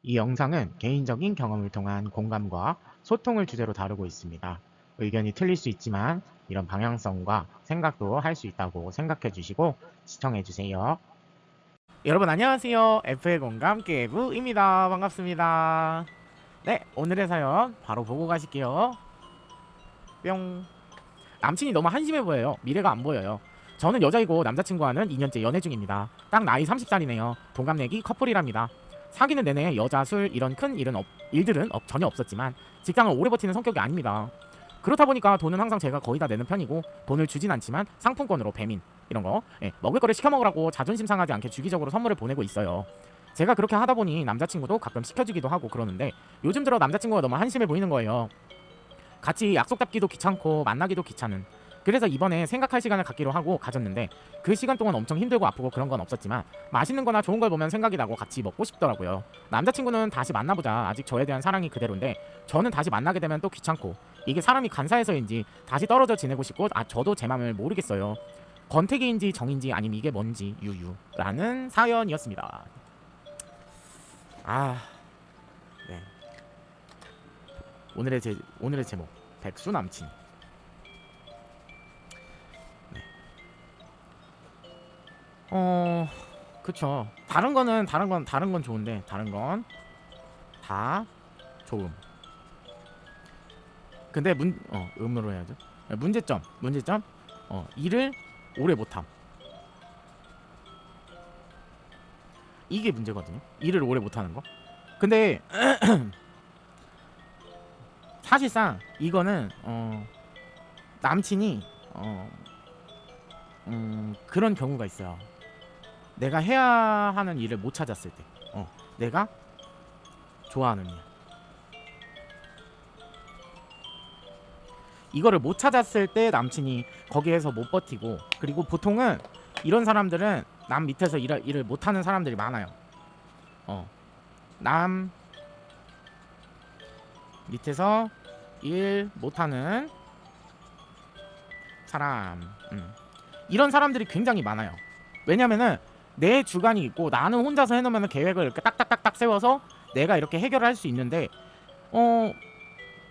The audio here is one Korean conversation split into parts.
이 영상은 개인적인 경험을 통한 공감과 소통을 주제로 다루고 있습니다. 의견이 틀릴 수 있지만 이런 방향성과 생각도 할 수 있다고 생각해 주시고 시청해 주세요. 여러분 안녕하세요. F의 공감 깨부입니다. 반갑습니다. 네, 오늘의 사연 바로 보고 가실게요. 뿅. 남친이 너무 한심해 보여요. 미래가 안 보여요. 저는 여자이고 남자친구와는 2년째 연애 중입니다. 딱 나이 30살이네요. 동갑내기 커플이랍니다. 사귀는 내내 여자, 술 이런 큰 일들은 전혀 없었지만 직장을 오래 버티는 성격이 아닙니다. 그렇다 보니까 돈은 항상 제가 거의 다 내는 편이고 돈을 주진 않지만 상품권으로 배민 이런 거 먹을 거를 시켜 먹으라고 자존심 상하지 않게 주기적으로 선물을 보내고 있어요. 제가 그렇게 하다 보니 남자친구도 가끔 시켜주기도 하고 그러는데 요즘 들어 남자친구가 너무 한심해 보이는 거예요. 같이 약속 잡기도 귀찮고 만나기도 귀찮은. 그래서 이번에 생각할 시간을 갖기로 하고 가졌는데 그 시간 동안 엄청 힘들고 아프고 그런 건 없었지만 맛있는 거나 좋은 걸 보면 생각이 나고 같이 먹고 싶더라고요. 남자친구는 다시 만나보자 아직 저에 대한 사랑이 그대로인데 저는 다시 만나게 되면 또 귀찮고 이게 사람이 간사해서인지 다시 떨어져 지내고 싶고 저도 제 맘을 모르겠어요. 권태기인지 정인지 아니면 이게 뭔지 유유라는 사연이었습니다. 네. 오늘의 제목 백수 남친. 그쵸. 다른 건 좋은데 다른 건 다 좋음. 근데 음으로 해야죠. 문제점 일을 오래 못함. 이게 문제거든요. 일을 오래 못하는 거. 근데 사실상 이거는 남친이 그런 경우가 있어요. 내가 해야 하는 일을 못 찾았을 때, 내가 좋아하는 일, 이거를 못 찾았을 때 남친이 거기에서 못 버티고, 그리고 보통은 이런 사람들은 남 밑에서 일을 못하는 사람들이 많아요. 남 밑에서 일 못하는 사람, 이런 사람들이 굉장히 많아요. 왜냐면은 내 주관이 있고 나는 혼자서 해놓으면 계획을 이렇게 딱딱딱딱 세워서 내가 이렇게 해결을 할 수 있는데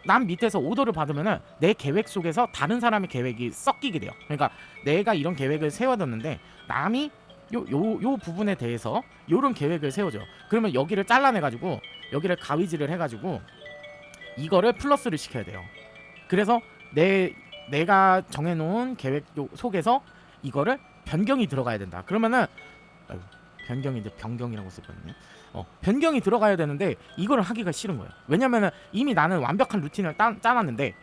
남 밑에서 오더를 받으면은 내 계획 속에서 다른 사람의 계획이 섞이게 돼요. 그러니까 내가 이런 계획을 세워뒀는데 남이 요 부분에 대해서 요런 계획을 세워줘요. 그러면 여기를 잘라내가지고 여기를 가위질을 해가지고 이거를 플러스를 시켜야 돼요. 그래서 내가 정해놓은 계획 속에서 이거를 변경이 들어가야 된다. 그러면은 변경인데 변경이라고 썼거든요. 변경이 들어가야 되는데 이거를 하기가 싫은 거예요. 왜냐면은 이미 나는 완벽한 루틴을 짜놨는데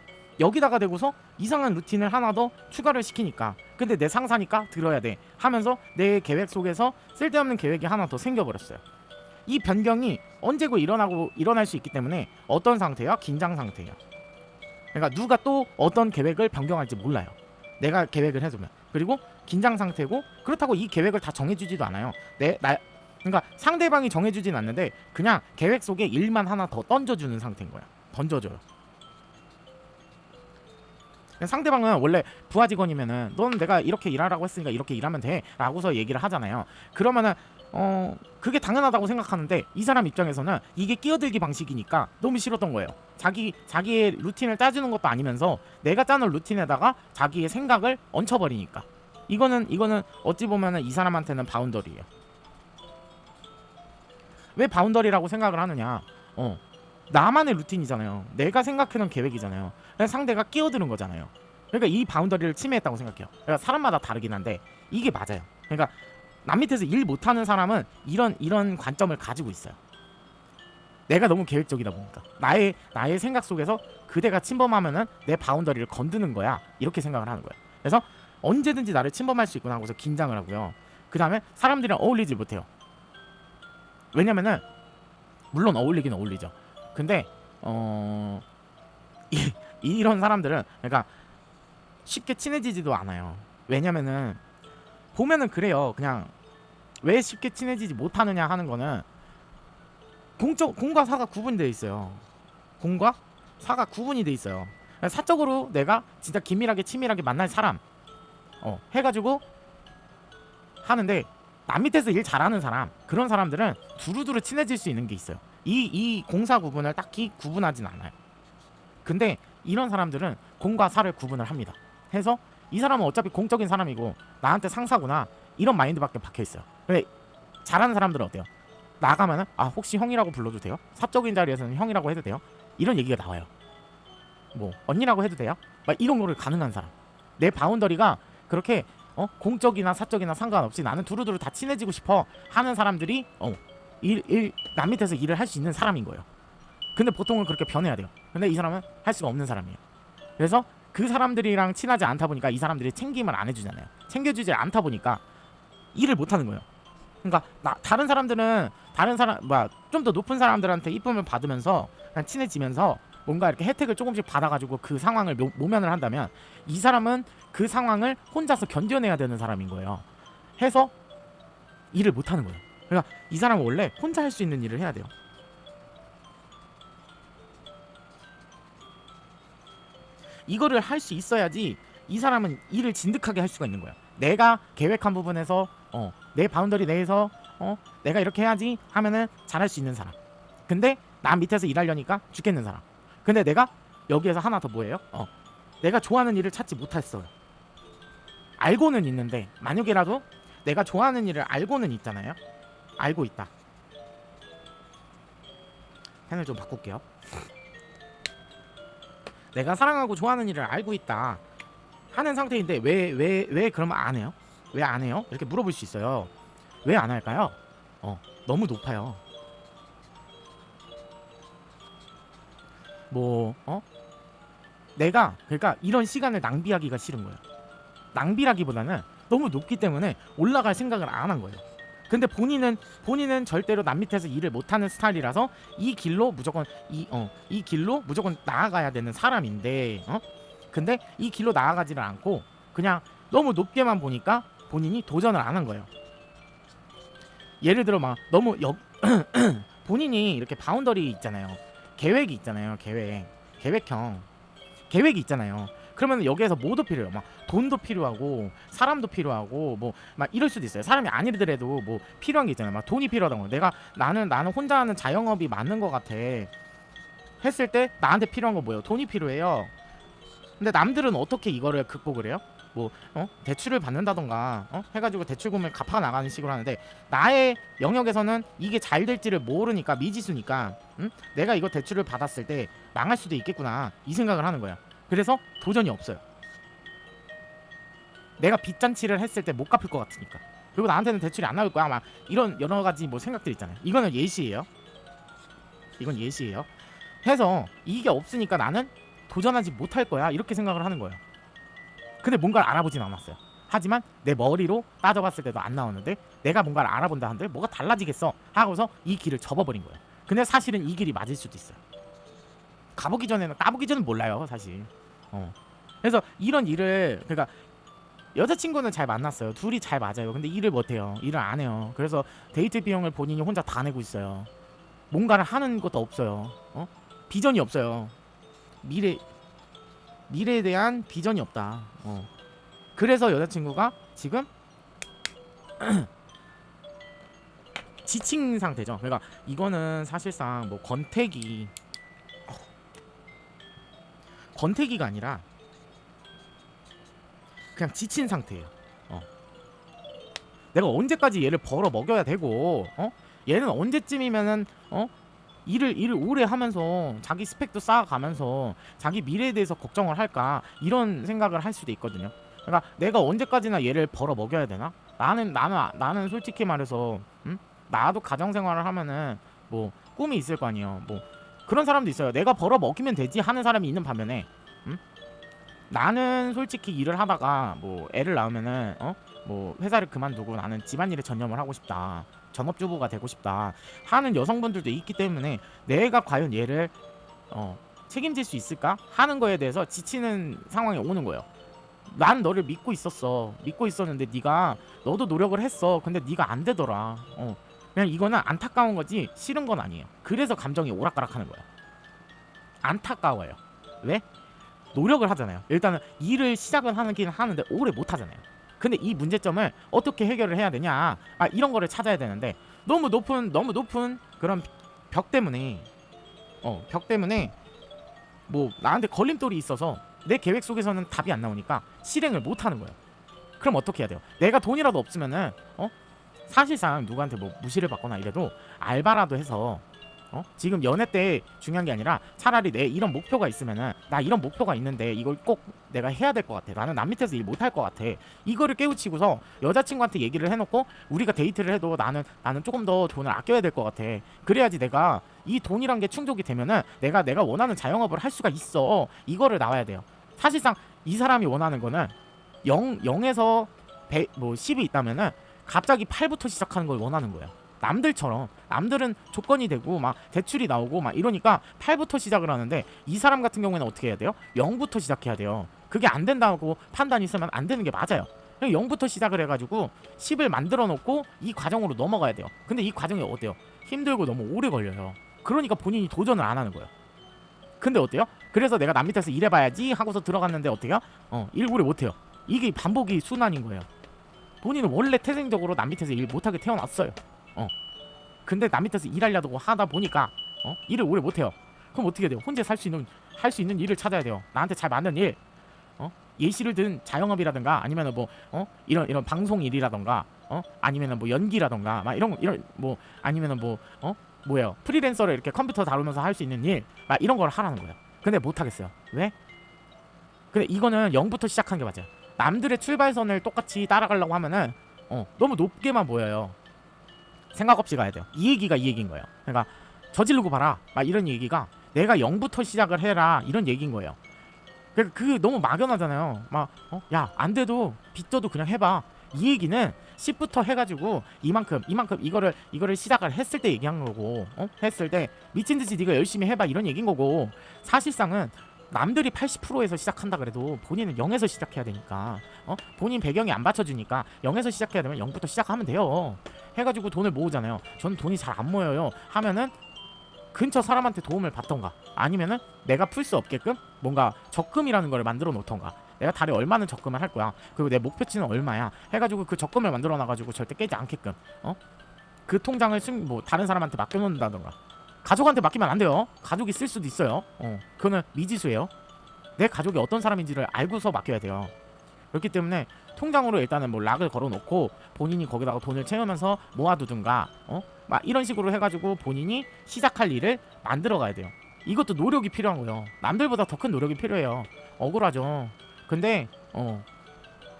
여기다가 대고서 이상한 루틴을 하나 더 추가를 시키니까, 근데 내 상사니까 들어야 돼 하면서 내 계획 속에서 쓸데없는 계획이 하나 더 생겨버렸어요. 이 변경이 언제고 일어날 수 있기 때문에 어떤 상태야? 긴장 상태야. 그러니까 누가 또 어떤 계획을 변경할지 몰라요. 내가 계획을 해두면. 그리고 긴장 상태고, 그렇다고 이 계획을 다 정해주지도 않아요. 그러니까 상대방이 정해주진 않는데 그냥 계획 속에 일만 하나 더 던져주는 상태인 거야. 던져줘요. 상대방은 원래 부하 직원이면은 넌 내가 이렇게 일하라고 했으니까 이렇게 일하면 돼 라고서 얘기를 하잖아요. 그러면은 그게 당연하다고 생각하는데 이 사람 입장에서는 이게 끼어들기 방식이니까 너무 싫었던 거예요. 자기의 루틴을 짜주는 것도 아니면서 내가 짜놓은 루틴에다가 자기의 생각을 얹혀버리니까 이거는 어찌 보면은 이 사람한테는 바운더리예요. 왜 바운더리라고 생각을 하느냐? 나만의 루틴이잖아요. 내가 생각해놓은 계획이잖아요. 상대가 끼어드는 거잖아요. 그러니까 이 바운더리를 침해했다고 생각해요. 그러니까 사람마다 다르긴 한데 이게 맞아요. 그러니까 남 밑에서 일 못하는 사람은 이런 관점을 가지고 있어요. 내가 너무 계획적이다 보니까 나의 생각 속에서 그대가 침범하면은 내 바운더리를 건드는 거야, 이렇게 생각을 하는 거예요. 그래서 언제든지 나를 침범할 수 있구나 하고서 긴장을 하고요. 그 다음에 사람들이랑 어울리지 못해요. 왜냐면은 물론 어울리긴 어울리죠. 근데 이런 사람들은 그러니까 쉽게 친해지지도 않아요. 왜냐면은 보면은 그래요. 그냥 왜 쉽게 친해지지 못하느냐 하는 거는 공과 사가 구분되어 있어요. 공과 사가 구분이 돼 있어요. 사적으로 내가 진짜 긴밀하게 치밀하게 만날 사람 해가지고 하는데 남 밑에서 일 잘하는 사람, 그런 사람들은 두루두루 친해질 수 있는 게 있어요. 이 공사 구분을 딱히 구분하진 않아요. 근데 이런 사람들은 공과 사를 구분을 합니다. 해서 이 사람은 어차피 공적인 사람이고 나한테 상사구나, 이런 마인드밖에 박혀있어요. 근데 잘하는 사람들은 어때요? 나가면은 아 혹시 형이라고 불러도 돼요? 사적인 자리에서는 형이라고 해도 돼요? 이런 얘기가 나와요. 뭐 언니라고 해도 돼요? 막 이런 거를 가능한 사람. 내 바운더리가 그렇게 공적이나 사적이나 상관없이 나는 두루두루 다 친해지고 싶어 하는 사람들이 남 밑에서 일을 할 수 있는 사람인 거예요. 근데 보통은 그렇게 변해야 돼요. 근데 이 사람은 할 수가 없는 사람이에요. 그래서 그 사람들이랑 친하지 않다 보니까 이 사람들이 챙김을 안 해주잖아요. 챙겨주지 않다 보니까 일을 못 하는 거예요. 그러니까 다른 사람들은 좀 더 높은 사람들한테 이쁨을 받으면서 그냥 친해지면서 뭔가 이렇게 혜택을 조금씩 받아가지고 그 상황을 모면을 한다면, 이 사람은 그 상황을 혼자서 견뎌내야 되는 사람인 거예요. 해서 일을 못 하는 거예요. 그러니까 이 사람은 원래 혼자 할 수 있는 일을 해야 돼요. 이거를 할 수 있어야지 이 사람은 일을 진득하게 할 수가 있는 거예요. 내가 계획한 부분에서 내 바운더리 내에서 내가 이렇게 해야지 하면은 잘할 수 있는 사람. 근데 남 밑에서 일하려니까 죽겠는 사람. 근데 내가 여기에서 하나 더 뭐예요? 내가 좋아하는 일을 찾지 못했어요. 알고는 있는데, 만약에라도 내가 좋아하는 일을 알고는 있잖아요. 알고 있다. 펜을 좀 바꿀게요. 내가 사랑하고 좋아하는 일을 알고 있다 하는 상태인데 왜 그러면 안 해요? 왜 안 해요? 이렇게 물어볼 수 있어요. 왜 안 할까요? 너무 높아요. 내가 그러니까 이런 시간을 낭비하기가 싫은 거예요. 낭비라기보다는 너무 높기 때문에 올라갈 생각을 안 한 거예요. 근데 본인은 절대로 남 밑에서 일을 못하는 스타일이라서 이 길로 무조건 나아가야 되는 사람인데, 근데 이 길로 나아가지를 않고 그냥 너무 높게만 보니까 본인이 도전을 안 한 거예요. 예를 들어 막 너무 본인이 이렇게 바운더리 있잖아요. 계획이 있잖아요. 계획이 있잖아요. 그러면 여기에서 뭐도 필요해요. 막 돈도 필요하고 사람도 필요하고 뭐 막 이럴 수도 있어요. 사람이 아니더라도 뭐 필요한 게 있잖아요. 막 돈이 필요하다고. 나는 혼자 하는 자영업이 맞는 것 같아 했을 때 나한테 필요한 건 뭐예요? 돈이 필요해요. 근데 남들은 어떻게 이거를 극복을 해요? 대출을 받는다던가 해가지고 대출금을 갚아 나가는 식으로 하는데, 나의 영역에서는 이게 잘 될지를 모르니까 미지수니까 내가 이거 대출을 받았을 때 망할 수도 있겠구나 이 생각을 하는 거야. 그래서 도전이 없어요. 내가 빚잔치를 했을 때 못 갚을 것 같으니까. 그리고 나한테는 대출이 안 나올 거야 막 이런 여러 가지 뭐 생각들 있잖아요. 이거는 예시예요. 이건 예시예요. 해서 이게 없으니까 나는 도전하지 못할 거야 이렇게 생각을 하는 거예요. 근데 뭔가를 알아보진 않았어요. 하지만 내 머리로 따져봤을 때도 안 나오는데 내가 뭔가를 알아본다 한들 뭐가 달라지겠어 하고서 이 길을 접어버린 거예요. 근데 사실은 이 길이 맞을 수도 있어요. 까보기 전에는 몰라요 사실. 그래서 이런 일을, 그러니까 여자친구는 잘 만났어요. 둘이 잘 맞아요. 근데 일을 못해요. 일을 안 해요. 그래서 데이트 비용을 본인이 혼자 다 내고 있어요. 뭔가를 하는 것도 없어요. 비전이 없어요. 미래에 대한 비전이 없다. 그래서 여자친구가 지금 지친 상태죠. 그러니까 이거는 사실상 뭐 권태기가 아니라 그냥 지친 상태예요. 내가 언제까지 얘를 벌어 먹여야 되고, 얘는 언제쯤이면은 일을 오래 하면서 자기 스펙도 쌓아가면서 자기 미래에 대해서 걱정을 할까, 이런 생각을 할 수도 있거든요. 그러니까 내가 언제까지나 얘를 벌어 먹여야 되나? 나는 솔직히 말해서 나도 가정생활을 하면은 뭐 꿈이 있을 거 아니에요. 뭐 그런 사람도 있어요. 내가 벌어 먹이면 되지 하는 사람이 있는 반면에 나는 솔직히 일을 하다가 뭐 애를 낳으면은 뭐 회사를 그만두고 나는 집안일에 전념을 하고 싶다, 전업주부가 되고 싶다 하는 여성분들도 있기 때문에 내가 과연 얘를 책임질 수 있을까 하는 거에 대해서 지치는 상황이 오는 거예요. 난 너를 믿고 있었는데 너도 노력을 했어. 근데 네가 안 되더라. 그냥 이거는 안타까운 거지 싫은 건 아니에요. 그래서 감정이 오락가락하는 거예요. 안타까워요. 왜? 노력을 하잖아요. 일단은 일을 시작은 하긴 하는데 오래 못 하잖아요. 근데 이 문제점을 어떻게 해결을 해야 되냐, 이런 거를 찾아야 되는데 너무 높은 그런 벽 때문에 벽 때문에 뭐 나한테 걸림돌이 있어서 내 계획 속에서는 답이 안 나오니까 실행을 못 하는 거예요. 그럼 어떻게 해야 돼요? 내가 돈이라도 없으면은 사실상 누구한테 뭐 무시를 받거나 이래도 알바라도 해서 지금 연애 때 중요한 게 아니라 차라리 내 이런 목표가 있으면은 나 이런 목표가 있는데 이걸 꼭 내가 해야 될 것 같아. 나는 남 밑에서 일 못할 것 같아. 이거를 깨우치고서 여자친구한테 얘기를 해놓고 우리가 데이트를 해도 나는 조금 더 돈을 아껴야 될 것 같아. 그래야지 내가 이 돈이란 게 충족이 되면은 내가 원하는 자영업을 할 수가 있어. 이거를 나와야 돼요. 사실상 이 사람이 원하는 거는 0에서 100, 뭐 10이 있다면은 갑자기 8부터 시작하는 걸 원하는 거예요. 남들처럼 남들은 조건이 되고 막 대출이 나오고 막 이러니까 8부터 시작을 하는데 이 사람 같은 경우에는 어떻게 해야 돼요? 0부터 시작해야 돼요. 그게 안 된다고 판단이 있으면 안 되는 게 맞아요. 0부터 시작을 해가지고 10을 만들어 놓고 이 과정으로 넘어가야 돼요. 근데 이 과정이 어때요? 힘들고 너무 오래 걸려요. 그러니까 본인이 도전을 안 하는 거예요. 근데 어때요? 그래서 내가 남 밑에서 일해봐야지 하고서 들어갔는데 어때요? 일 오래 못해요. 이게 반복이 순환인 거예요. 본인은 원래 태생적으로 남 밑에서 일 못하게 태어났어요. 근데 남 밑에서 일하려고 하다 보니까 일을 오래 못해요. 그럼 어떻게 돼요? 혼자 할 수 있는 일을 찾아야 돼요. 나한테 잘 맞는 일. 예시를 든 자영업이라든가 아니면은 뭐 이런 방송 일이라든가 아니면은 뭐 연기라든가 막 이런 뭐 아니면은 뭐 뭐예요? 프리랜서를 이렇게 컴퓨터 다루면서 할 수 있는 일 막 이런 걸 하라는 거예요. 근데 못 하겠어요. 왜? 근데 이거는 0부터 시작한 게 맞아요. 남들의 출발선을 똑같이 따라가려고 하면은 너무 높게만 보여요. 생각 없이 가야 돼요. 이 얘기가 이 얘기인 거예요. 그러니까 저지르고 봐라 막 이런 얘기가 내가 0부터 시작을 해라 이런 얘기인 거예요. 그러니까 그 너무 막연하잖아요. 막 야 안 돼도 빚져도 그냥 해봐. 이 얘기는 10부터 해가지고 이만큼 이거를 시작을 했을 때 얘기한 거고 했을 때 미친듯이 네가 열심히 해봐 이런 얘기인 거고 사실상은 남들이 80%에서 시작한다 그래도 본인은 0에서 시작해야 되니까 본인 배경이 안 받쳐주니까 0에서 시작해야 되면 0부터 시작하면 돼요. 해가지고 돈을 모으잖아요. 저는 돈이 잘 안 모여요 하면은 근처 사람한테 도움을 받던가 아니면은 내가 풀 수 없게끔 뭔가 적금이라는 걸 만들어 놓던가 내가 달에 얼마는 적금을 할 거야 그리고 내 목표치는 얼마야 해가지고 그 적금을 만들어 놔가지고 절대 깨지 않게끔 그 통장을 뭐 다른 사람한테 맡겨놓는다던가 가족한테 맡기면 안 돼요. 가족이 쓸 수도 있어요. 그거는 미지수예요. 내 가족이 어떤 사람인지를 알고서 맡겨야 돼요. 그렇기 때문에 통장으로 일단은 뭐 락을 걸어놓고 본인이 거기다가 돈을 채우면서 모아두든가 막 이런 식으로 해가지고 본인이 시작할 일을 만들어 가야 돼요. 이것도 노력이 필요한 거예요. 남들보다 더 큰 노력이 필요해요. 억울하죠. 근데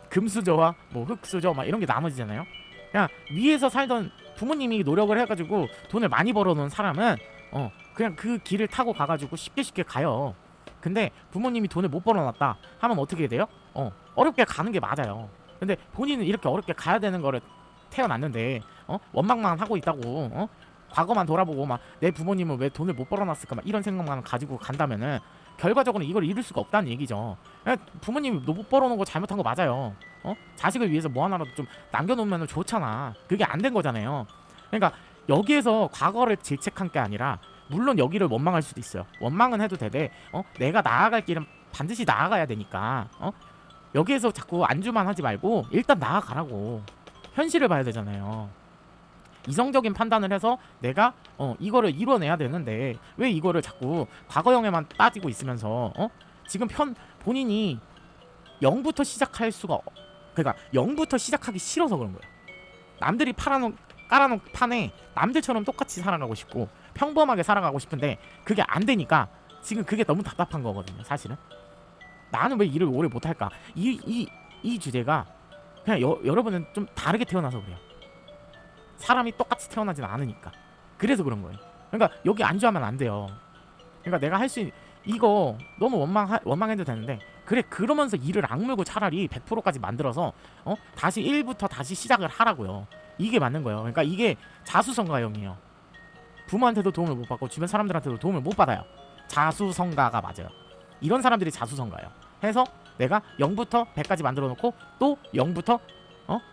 금수저와 뭐 흙수저 막 이런 게 나머지잖아요. 그냥 위에서 살던 부모님이 노력을 해가지고 돈을 많이 벌어놓은 사람은 그냥 그 길을 타고 가가지고 쉽게 가요. 근데 부모님이 돈을 못 벌어놨다 하면 어떻게 돼요? 어렵게 가는 게 맞아요. 근데 본인은 이렇게 어렵게 가야 되는 거를 태어났는데 원망만 하고 있다고 과거만 돌아보고 막 내 부모님은 왜 돈을 못 벌어놨을까 막 이런 생각만 가지고 간다면은 결과적으로 이걸 이룰 수가 없다는 얘기죠. 부모님이 못 벌어놓은 거 잘못한 거 맞아요. 자식을 위해서 뭐 하나라도 좀 남겨놓으면 좋잖아. 그게 안 된 거잖아요. 그러니까 여기에서 과거를 질책한 게 아니라 물론 여기를 원망할 수도 있어요. 원망은 해도 되되 내가 나아갈 길은 반드시 나아가야 되니까 여기에서 자꾸 안주만 하지 말고 일단 나아가라고. 현실을 봐야 되잖아요. 이성적인 판단을 해서 내가 이거를 이뤄내야 되는데 왜 이거를 자꾸 과거형에만 따지고 있으면서 지금 본인이 0부터 시작할 수가 그러니까 0부터 시작하기 싫어서 그런 거예요. 남들이 깔아놓은 판에 남들처럼 똑같이 살아가고 싶고 평범하게 살아가고 싶은데 그게 안 되니까 지금 그게 너무 답답한 거거든요. 사실은 나는 왜 일을 오래 못할까 이 주제가 그냥 여러분은 좀 다르게 태어나서 그래요. 사람이 똑같이 태어나진 않으니까. 그래서 그런 거예요. 그러니까 여기 안주하면 안 돼요. 그러니까 내가 할 수 있는 이거 너무 원망해도 되는데 그래 그러면서 일을 악물고 차라리 100%까지 만들어서 다시 1부터 다시 시작을 하라고요. 이게 맞는 거예요. 그러니까 이게 자수성가형이에요. 부모한테도 도움을 못 받고 주변 사람들한테도 도움을 못 받아요. 자수성가가 맞아요. 이런 사람들이 자수성가예요. 해서 내가 0부터 100까지 만들어 놓고 또 0부터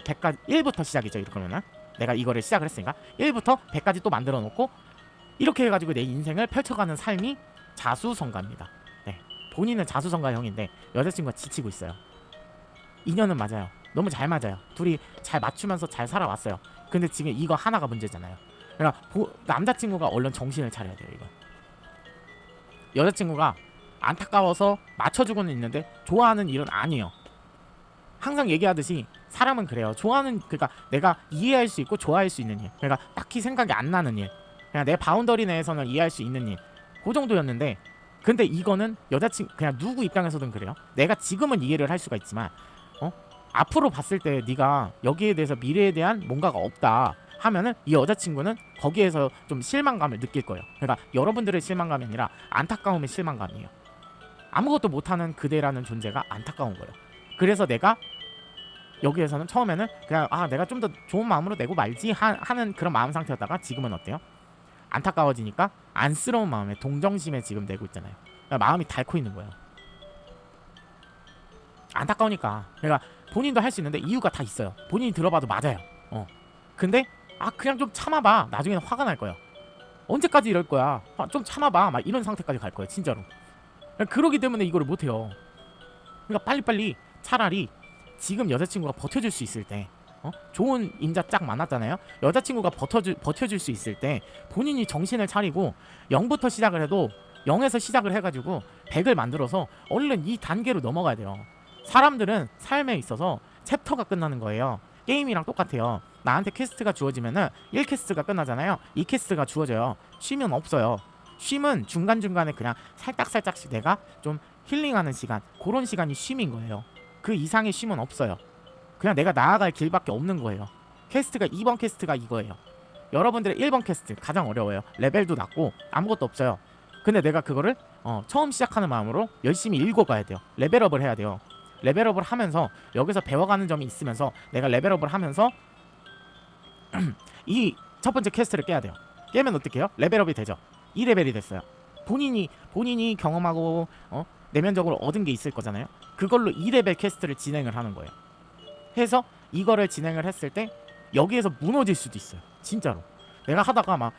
100까지 1부터 시작이죠. 이러면은 내가 이거를 시작을 했으니까 1부터 100까지 또 만들어 놓고 이렇게 해가지고 내 인생을 펼쳐가는 삶이 자수성가입니다. 네. 본인은 자수성가형인데 여자친구가 지치고 있어요. 인연은 맞아요. 너무 잘 맞아요. 둘이 잘 맞추면서 잘 살아왔어요. 근데 지금 이거 하나가 문제잖아요. 그러니까 남자친구가 얼른 정신을 차려야 돼요. 이거 여자친구가 안타까워서 맞춰주고는 있는데 좋아하는 일은 아니에요. 항상 얘기하듯이 사람은 그래요. 그러니까 내가 이해할 수 있고 좋아할 수 있는 일, 그러니까 딱히 생각이 안 나는 일, 그냥 내 바운더리 내에서는 이해할 수 있는 일, 그 정도였는데, 근데 이거는 그냥 누구 입장에서든 그래요. 내가 지금은 이해를 할 수가 있지만 앞으로 봤을 때 네가 여기에 대해서 미래에 대한 뭔가가 없다 하면은 이 여자친구는 거기에서 좀 실망감을 느낄 거예요. 그러니까 여러분들의 실망감이 아니라 안타까움의 실망감이에요. 아무것도 못하는 그대라는 존재가 안타까운 거예요. 그래서 내가 여기에서는 처음에는 그냥 내가 좀 더 좋은 마음으로 내고 말지 하는 그런 마음 상태였다가 지금은 어때요? 안타까워지니까 안쓰러운 마음에 동정심에 지금 내고 있잖아요. 그러니까 마음이 닳고 있는 거예요. 안타까우니까. 그러니까 본인도 할 수 있는데 이유가 다 있어요. 본인이 들어봐도 맞아요. 근데 그냥 좀 참아봐. 나중에는 화가 날 거야. 언제까지 이럴 거야? 좀 참아봐. 막 이런 상태까지 갈 거예요. 진짜로. 그러기 때문에 이거를 못해요. 그러니까 빨리빨리 차라리 지금 여자친구가 버텨줄 수 있을 때, 좋은 인자 짝 만났잖아요. 여자친구가 버텨줄 수 있을 때 본인이 정신을 차리고 0부터 시작을 해도 0에서 시작을 해가지고 100을 만들어서 얼른 이 단계로 넘어가야 돼요. 사람들은 삶에 있어서 챕터가 끝나는 거예요. 게임이랑 똑같아요. 나한테 퀘스트가 주어지면은 1퀘스트가 끝나잖아요. 2퀘스트가 주어져요. 쉼은 없어요. 쉼은 중간중간에 그냥 살짝살짝씩 내가 좀 힐링하는 시간, 그런 시간이 쉼인 거예요. 그 이상의 쉼은 없어요. 그냥 내가 나아갈 길밖에 없는 거예요. 2번 퀘스트가 이거예요. 여러분들의 1번 퀘스트 가장 어려워요. 레벨도 낮고 아무것도 없어요. 근데 내가 그거를 처음 시작하는 마음으로 열심히 읽어가야 돼요. 레벨업을 해야 돼요. 레벨업을 하면서 여기서 배워가는 점이 있으면서 내가 레벨업을 하면서 이 첫 번째 퀘스트를 깨야 돼요. 깨면 어떻게 해요? 레벨업이 되죠. 2레벨이 됐어요. 본인이 경험하고 내면적으로 얻은 게 있을 거잖아요. 그걸로 2레벨 퀘스트를 진행을 하는 거예요. 해서 이거를 진행을 했을 때 여기에서 무너질 수도 있어요. 진짜로. 내가 하다가 막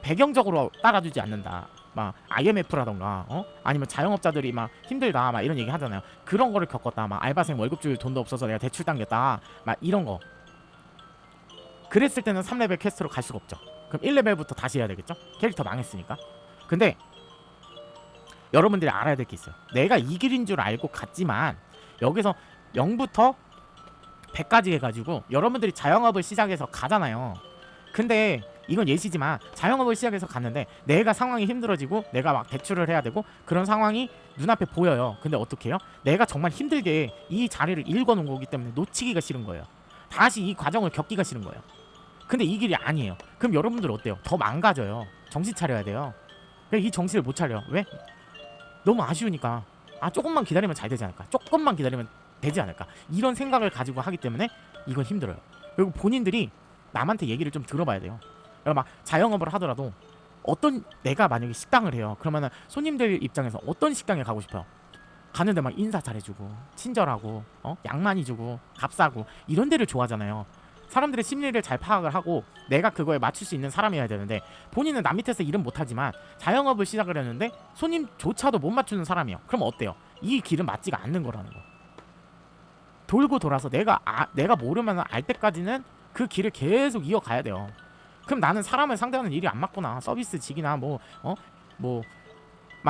배경적으로 따라주지 않는다. 막 IMF라던가 아니면 자영업자들이 막 힘들다 막 이런 얘기 하잖아요. 그런 거를 겪었다. 막 알바생 월급 줄 돈도 없어서 내가 대출 당겼다. 막 이런 거. 그랬을 때는 3레벨 퀘스트로 갈 수가 없죠. 그럼 1레벨부터 다시 해야 되겠죠? 캐릭터 망했으니까. 근데 여러분들이 알아야 될 게 있어요. 내가 이 길인 줄 알고 갔지만 여기서 0부터 100까지 해가지고 여러분들이 자영업을 시작해서 가잖아요. 근데 이건 예시지만 자영업을 시작해서 갔는데 내가 상황이 힘들어지고 내가 막 대출을 해야 되고 그런 상황이 눈앞에 보여요. 근데 어떻게 해요? 내가 정말 힘들게 이 자리를 읽어놓은 거기 때문에 놓치기가 싫은 거예요. 다시 이 과정을 겪기가 싫은 거예요. 근데 이 길이 아니에요. 그럼 여러분들 어때요? 더 망가져요. 정신 차려야 돼요. 이 정신을 못 차려. 왜? 너무 아쉬우니까. 조금만 기다리면 잘 되지 않을까? 조금만 기다리면 되지 않을까? 이런 생각을 가지고 하기 때문에 이건 힘들어요. 그리고 본인들이 남한테 얘기를 좀 들어봐야 돼요. 그러니까 막 자영업을 하더라도 내가 만약에 식당을 해요. 그러면은 손님들 입장에서 어떤 식당에 가고 싶어요? 가는데 막 인사 잘해주고 친절하고 양 많이 주고 값싸고 이런 데를 좋아하잖아요. 사람들의 심리를 잘 파악을 하고 내가 그거에 맞출 수 있는 사람이어야 되는데 본인은 남 밑에서 일은 못하지만 자영업을 시작을 했는데 손님조차도 못 맞추는 사람이에요. 그럼 어때요? 이 길은 맞지가 않는 거라는 거. 돌고 돌아서 내가 모르면 알 때까지는 그 길을 계속 이어가야 돼요. 그럼 나는 사람을 상대하는 일이 안 맞구나. 서비스직이나 막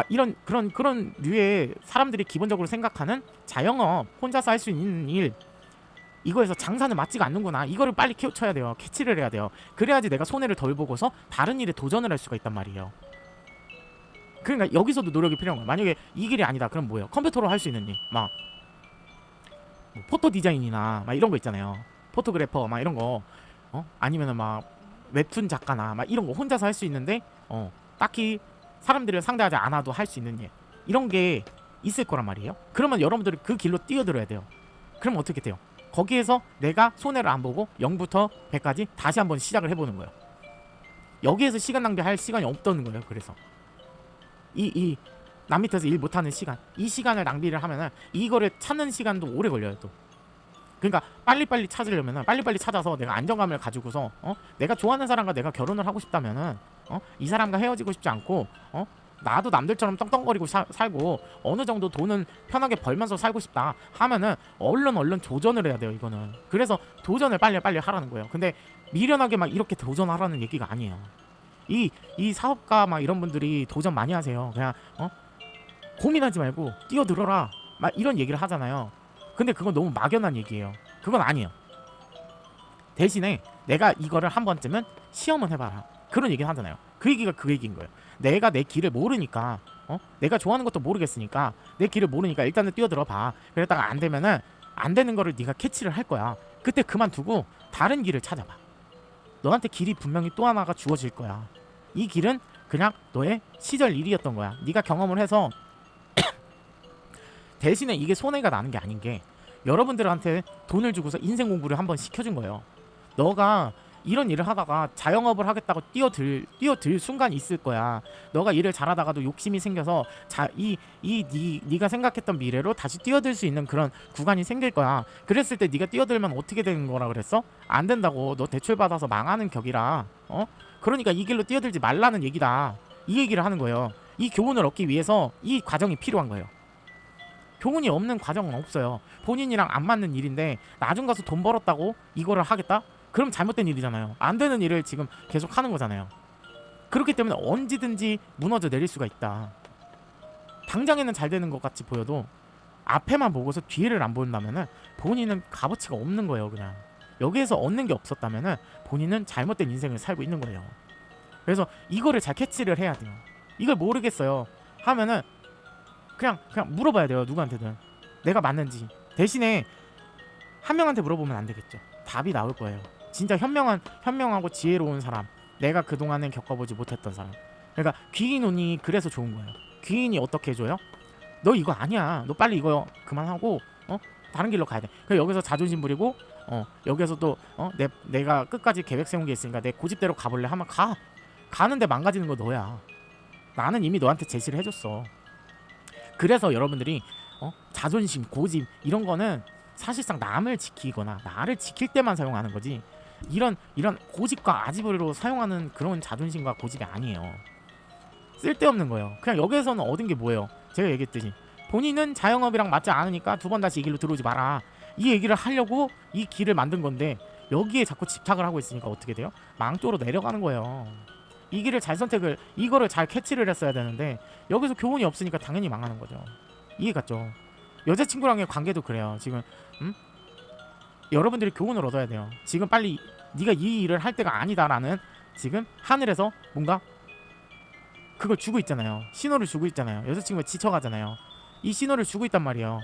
이런 그런 류의 사람들이 기본적으로 생각하는 자영업 혼자서 할 수 있는 일, 이거에서 장사는 맞지가 않는구나. 이거를 빨리 키워쳐야 돼요. 캐치를 해야 돼요. 그래야지 내가 손해를 덜 보고서 다른 일에 도전을 할 수가 있단 말이에요. 그러니까 여기서도 노력이 필요한 거예요. 만약에 이 길이 아니다 그럼 뭐예요? 컴퓨터로 할 수 있는 일, 막 포토 디자인이나 막 이런 거 있잖아요. 포토그래퍼 막 이런 거 아니면은 막 웹툰 작가나 막 이런 거 혼자서 할 수 있는데 딱히 사람들을 상대하지 않아도 할 수 있는 일, 이런 게 있을 거란 말이에요. 그러면 여러분들이 그 길로 뛰어들어야 돼요. 그럼 어떻게 돼요? 거기에서 내가 손해를 안 보고 0부터 100까지 다시 한번 시작을 해보는 거예요. 여기에서 시간 낭비할 시간이 없다는 거예요. 그래서 남 밑에서 일 못하는 시간, 이 시간을 낭비를 하면은 이거를 찾는 시간도 오래 걸려요. 또 그러니까 빨리빨리 찾으려면은 빨리빨리 찾아서 내가 안정감을 가지고서 내가 좋아하는 사람과 내가 결혼을 하고 싶다면은 이 사람과 헤어지고 싶지 않고 나도 남들처럼 떵떵거리고 살고 어느 정도 돈은 편하게 벌면서 살고 싶다 하면은 얼른 도전을 해야 돼요. 이거는 그래서 도전을 빨리 하라는 거예요. 근데 미련하게 막 이렇게 도전하라는 얘기가 아니에요. 이 사업가 막 이런 분들이 도전 많이 하세요. 그냥 고민하지 말고 뛰어들어라 막 이런 얘기를 하잖아요. 근데 그건 너무 막연한 얘기예요. 그건 아니에요. 대신에 내가 이거를 한 번쯤은 시험은 해봐라 그런 얘기를 하잖아요. 그 얘기가 그 얘기인 거예요. 내가 내 길을 모르니까 내가 좋아하는 것도 모르겠으니까 내 길을 모르니까 일단은 뛰어들어 봐. 그랬다가 안 되면은 안 되는 거를 네가 캐치를 할 거야. 그때 그만두고 다른 길을 찾아봐. 너한테 길이 분명히 또 하나가 주어질 거야. 이 길은 그냥 너의 시절 일이었던 거야. 네가 경험을 해서 대신에 이게 손해가 나는 게 아닌 게 여러분들한테 돈을 주고서 인생 공부를 한번 시켜준 거예요. 너가 이런 일을 하다가 자영업을 하겠다고 뛰어들 순간이 있을 거야. 너가 일을 잘하다가도 욕심이 생겨서 네가 생각했던 미래로 다시 뛰어들 수 있는 그런 구간이 생길 거야. 그랬을 때 네가 뛰어들면 어떻게 되는 거라 그랬어? 안 된다고. 너 대출 받아서 망하는 격이라. 그러니까 이 길로 뛰어들지 말라는 얘기다. 이 얘기를 하는 거예요. 이 교훈을 얻기 위해서 이 과정이 필요한 거예요. 교훈이 없는 과정은 없어요. 본인이랑 안 맞는 일인데 나중 가서 돈 벌었다고 이거를 하겠다? 그럼 잘못된 일이잖아요. 안 되는 일을 지금 계속 하는 거잖아요. 그렇기 때문에 언제든지 무너져 내릴 수가 있다. 당장에는 잘 되는 것 같이 보여도 앞에만 보고서 뒤를 안 본다면은 본인은 값어치가 없는 거예요. 그냥 여기에서 얻는 게 없었다면은 본인은 잘못된 인생을 살고 있는 거예요. 그래서 이거를 잘 캐치를 해야 돼요. 이걸 모르겠어요 하면은 그냥 물어봐야 돼요. 누구한테든 내가 맞는지. 대신에 한 명한테 물어보면 안 되겠죠. 답이 나올 거예요. 진짜 현명하고 지혜로운 사람, 내가 그동안엔 겪어보지 못했던 사람. 그러니까 귀인운이 그래서 좋은 거예요. 귀인이 어떻게 해줘요? 너 이거 아니야. 너 빨리 이거 그만하고 다른 길로 가야 돼. 그래서 여기서 자존심 부리고 여기서 또 내가 끝까지 계획 세운 게 있으니까 내 고집대로 가볼래 하면 가는데 망가지는 거 너야. 나는 이미 너한테 제시를 해줬어. 그래서 여러분들이 자존심, 고집 이런 거는 사실상 남을 지키거나 나를 지킬 때만 사용하는 거지, 이런 고집과 아집으로 사용하는 그런 자존심과 고집이 아니에요. 쓸데없는 거예요. 그냥 여기에서는 얻은 게 뭐예요? 제가 얘기했듯이 본인은 자영업이랑 맞지 않으니까 두 번 다시 이 길로 들어오지 마라, 이 얘기를 하려고 이 길을 만든 건데 여기에 자꾸 집착을 하고 있으니까 어떻게 돼요? 망조로 내려가는 거예요. 이 길을 잘 선택을, 이거를 잘 캐치를 했어야 되는데 여기서 교훈이 없으니까 당연히 망하는 거죠. 이해 갔죠? 여자친구랑의 관계도 그래요. 지금 여러분들이 교훈을 얻어야 돼요. 지금 빨리 네가 이 일을 할 때가 아니다라는 지금 하늘에서 뭔가 그걸 주고 있잖아요. 신호를 주고 있잖아요. 여자친구가 지쳐가잖아요. 이 신호를 주고 있단 말이에요.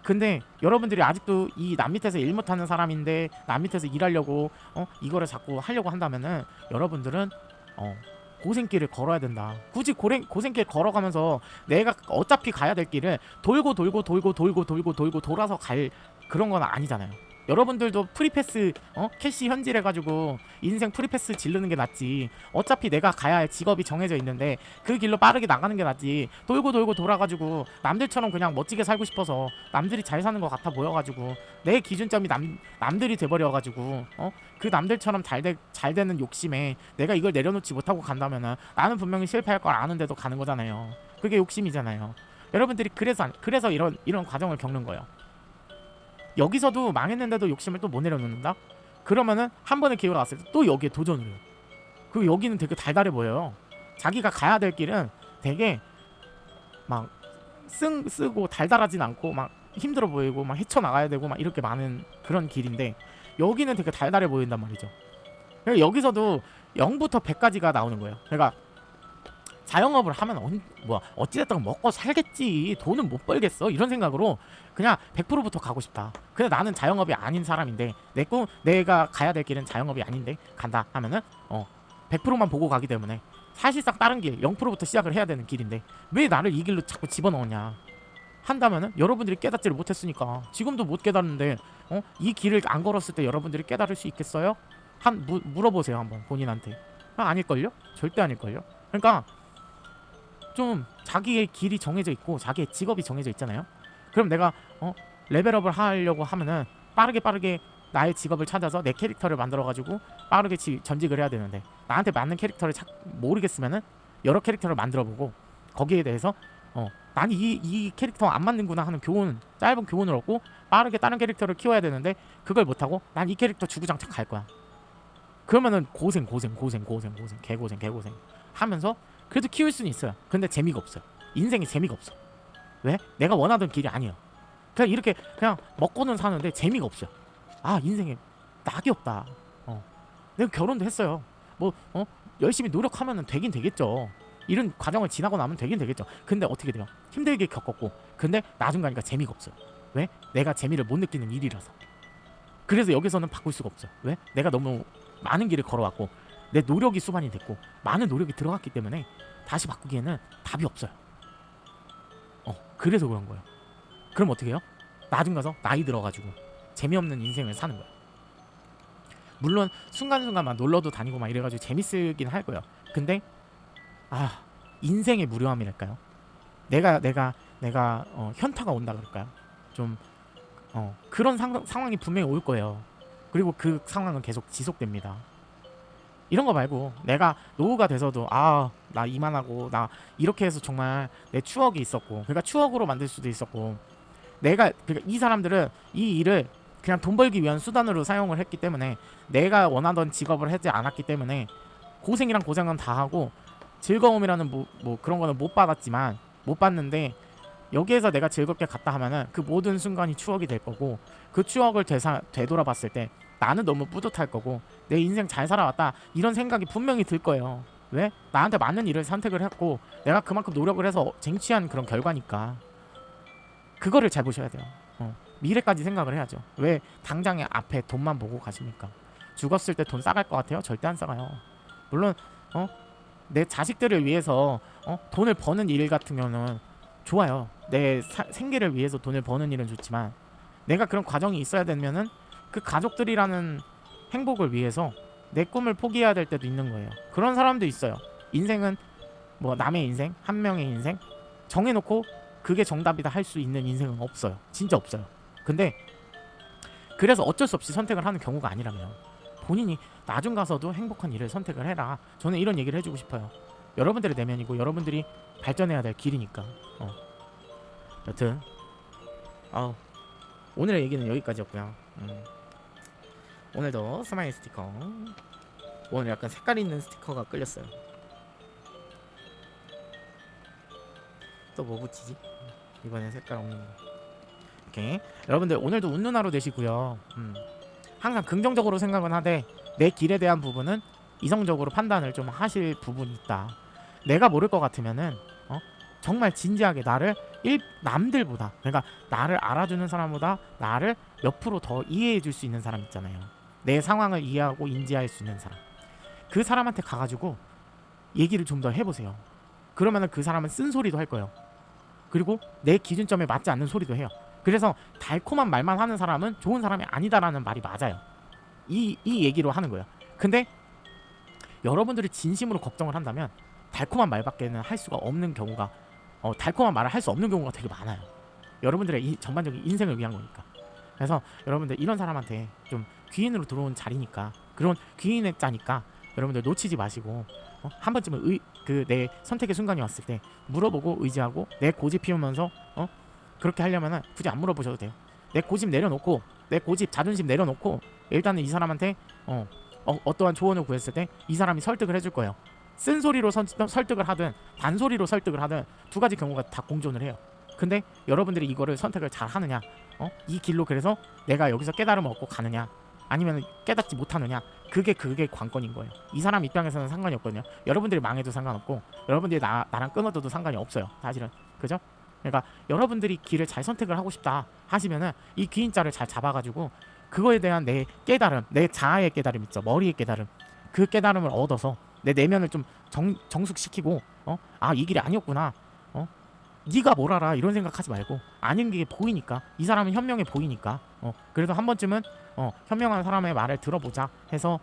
근데 여러분들이 아직도 이 남 밑에서 일 못하는 사람인데 남 밑에서 일하려고 이거를 자꾸 하려고 한다면은 여러분들은 고생길을 걸어야 된다. 굳이 고생길 걸어가면서 내가 어차피 가야 될 길을 돌고 돌아서 갈 그런 건 아니잖아요. 여러분들도 프리패스 캐시 현질해가지고 인생 프리패스 지르는 게 낫지. 어차피 내가 가야 할 직업이 정해져 있는데 그 길로 빠르게 나가는 게 낫지. 돌고 돌아가지고 남들처럼 그냥 멋지게 살고 싶어서 남들이 잘 사는 것 같아 보여가지고 내 기준점이 남들이 돼버려가지고 그 남들처럼 잘 되는 욕심에 내가 이걸 내려놓지 못하고 간다면은 나는 분명히 실패할 걸 아는데도 가는 거잖아요. 그게 욕심이잖아요. 여러분들이 그래서 이런 과정을 겪는 거예요. 여기서도 망했는데도 욕심을 또 못 내려놓는다? 그러면은 한 번의 기회가 왔을 때 또 여기에 도전을 해요. 그리고 여기는 되게 달달해 보여요. 자기가 가야 될 길은 되게 막 쓰고 달달하진 않고 막 힘들어 보이고 막 헤쳐나가야 되고 막 이렇게 많은 그런 길인데 여기는 되게 달달해 보인단 말이죠. 그러니까 여기서도 0부터 100까지가 나오는 거예요. 그러니까 자영업을 하면 어찌됐든 먹고 살겠지, 돈은 못 벌겠어, 이런 생각으로 그냥 100%부터 가고 싶다. 근데 나는 자영업이 아닌 사람인데 내가 가야 될 길은 자영업이 아닌데 간다 하면은 100%만 보고 가기 때문에 사실상 다른 길 0%부터 시작을 해야 되는 길인데 왜 나를 이 길로 자꾸 집어넣었냐 한다면은 여러분들이 깨닫지를 못했으니까. 지금도 못 깨닫는데 이 길을 안 걸었을 때 여러분들이 깨달을 수 있겠어요? 물어보세요 한번 본인한테. 아닐걸요? 절대 아닐걸요? 그러니까 좀 자기의 길이 정해져 있고 자기의 직업이 정해져 있잖아요. 그럼 내가 레벨업을 하려고 하면은 빠르게 나의 직업을 찾아서 내 캐릭터를 만들어가지고 빠르게 전직을 해야 되는데 나한테 맞는 캐릭터를 모르겠으면은 여러 캐릭터를 만들어보고 거기에 대해서 난 이 캐릭터 안 맞는구나 하는 교훈, 짧은 교훈을 얻고 빠르게 다른 캐릭터를 키워야 되는데 그걸 못하고 난 이 캐릭터 주구장창 갈 거야. 그러면은 고생 개고생 하면서 그래도 키울 수는 있어요. 근데 재미가 없어요. 인생에 재미가 없어. 왜? 내가 원하던 길이 아니에요. 그냥 이렇게 그냥 먹고는 사는데 재미가 없어요. 아, 인생에 낙이 없다. 내가 결혼도 했어요. 뭐 열심히 노력하면은 되긴 되겠죠. 이런 과정을 지나고 나면 되긴 되겠죠. 근데 어떻게 돼요? 힘들게 겪었고 근데 나중 가니까 재미가 없어요. 왜? 내가 재미를 못 느끼는 일이라서. 그래서 여기서는 바꿀 수가 없어요. 왜? 내가 너무 많은 길을 걸어왔고 내 노력이 수반이 됐고 많은 노력이 들어갔기 때문에 다시 바꾸기에는 답이 없어요. 그래서 그런 거예요. 그럼 어떻게 해요? 나중 가서 나이 들어가지고 재미없는 인생을 사는 거예요. 물론 순간순간 막 놀러도 다니고 막 이래가지고 재밌긴 할 거예요. 근데 인생의 무료함이랄까요? 내가 현타가 온다 그럴까요? 좀 그런 상황이 분명히 올 거예요. 그리고 그 상황은 계속 지속됩니다. 이런 거 말고 내가 노후가 돼서도 나 이만하고 나 이렇게 해서 정말 내 추억이 있었고 그러니까 추억으로 만들 수도 있었고 내가 그러니까 이 사람들은 이 일을 그냥 돈 벌기 위한 수단으로 사용을 했기 때문에 내가 원하던 직업을 하지 않았기 때문에 고생이랑 고생은 다 하고 즐거움이라는 뭐 그런 거는 못 받았는데 여기에서 내가 즐겁게 갔다 하면은 그 모든 순간이 추억이 될 거고 그 추억을 되돌아봤을 때 나는 너무 뿌듯할 거고 내 인생 잘 살아왔다 이런 생각이 분명히 들 거예요. 왜? 나한테 맞는 일을 선택을 했고 내가 그만큼 노력을 해서 쟁취한 그런 결과니까 그거를 잘 보셔야 돼요. 미래까지 생각을 해야죠. 왜 당장의 앞에 돈만 보고 가십니까? 죽었을 때 돈 싸갈 것 같아요? 절대 안 싸가요. 물론 내 자식들을 위해서 돈을 버는 일 같은 경우는 좋아요. 내 생계를 위해서 돈을 버는 일은 좋지만 내가 그런 과정이 있어야 되면은 그 가족들이라는 행복을 위해서 내 꿈을 포기해야 될 때도 있는 거예요. 그런 사람도 있어요. 인생은 뭐 남의 인생, 한 명의 인생 정해놓고 그게 정답이다 할 수 있는 인생은 없어요. 진짜 없어요. 근데 그래서 어쩔 수 없이 선택을 하는 경우가 아니라면 본인이 나중 가서도 행복한 일을 선택을 해라. 저는 이런 얘기를 해주고 싶어요. 여러분들의 내면이고 여러분들이 발전해야 될 길이니까. 여튼 오늘의 얘기는 여기까지였고요. 오늘도 스마일 스티커 오늘 약간 색깔 있는 스티커가 끌렸어요. 또 뭐 붙이지? 이번엔 색깔 없는 거. 오케이. 여러분들 오늘도 웃는 하루 되시고요. 항상 긍정적으로 생각은 하되 내 길에 대한 부분은 이성적으로 판단을 좀 하실 부분이 있다. 내가 모를 것 같으면은 정말 진지하게 나를 남들보다 그러니까 나를 알아주는 사람보다 나를 몇 프로 더 이해해 줄 수 있는 사람 있잖아요. 내 상황을 이해하고 인지할 수 있는 사람. 그 사람한테 가가지고 얘기를 좀 더 해보세요. 그러면은 그 사람은 쓴소리도 할 거예요. 그리고 내 기준점에 맞지 않는 소리도 해요. 그래서 달콤한 말만 하는 사람은 좋은 사람이 아니다라는 말이 맞아요. 이 얘기로 하는 거예요. 근데 여러분들이 진심으로 걱정을 한다면 달콤한 말밖에는 할 수가 없는 경우가 달콤한 말을 할 수 없는 경우가 되게 많아요. 여러분들의 전반적인 인생을 위한 거니까. 그래서 여러분들 이런 사람한테 좀 귀인으로 들어온 자리니까 그런 귀인의 자니까 여러분들 놓치지 마시고 한 번쯤은 내 선택의 순간이 왔을 때 물어보고 의지하고 내 고집 피우면서 그렇게 하려면은 굳이 안 물어보셔도 돼요. 내 고집 내려놓고 내 고집 자존심 내려놓고 일단은 이 사람한테 어떠한 조언을 구했을 때 이 사람이 설득을 해줄 거예요. 쓴소리로 설득을 하든 단소리로 설득을 하든 두 가지 경우가 다 공존을 해요. 근데 여러분들이 이거를 선택을 잘 하느냐 이 길로 그래서 내가 여기서 깨달음을 얻고 가느냐 아니면 깨닫지 못하느냐 그게 관건인 거예요. 이 사람 입장에서는 상관이 없거든요. 여러분들이 망해도 상관없고 여러분들이 나랑 끊어져도 상관이 없어요. 사실은 그죠? 그러니까 여러분들이 길을 잘 선택을 하고 싶다 하시면은 이 귀인자를 잘 잡아가지고 그거에 대한 내 깨달음, 내 자아의 깨달음 있죠. 머리의 깨달음. 그 깨달음을 얻어서 내 내면을 좀 정숙시키고 이 길이 아니었구나. 네가 뭘 알아 이런 생각하지 말고 아닌 게 보이니까 이 사람은 현명해 보이니까 그래도 한 번쯤은 현명한 사람의 말을 들어보자 해서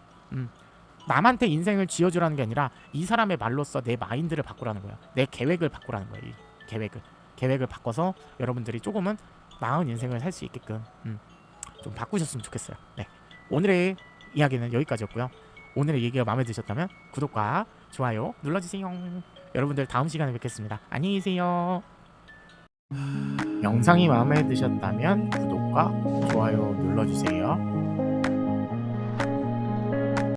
남한테 인생을 쥐어주라는 게 아니라 이 사람의 말로써 내 마인드를 바꾸라는 거야. 내 계획을 바꾸라는 거야. 이 계획을 바꿔서 여러분들이 조금은 나은 인생을 살 수 있게끔 좀 바꾸셨으면 좋겠어요. 네. 오늘의 이야기는 여기까지였고요. 오늘의 얘기가 마음에 드셨다면 구독과 좋아요 눌러주세요. 여러분들 다음 시간에 뵙겠습니다. 안녕히 계세요. 영상이 마음에 드셨다면 구독과 좋아요 눌러주세요.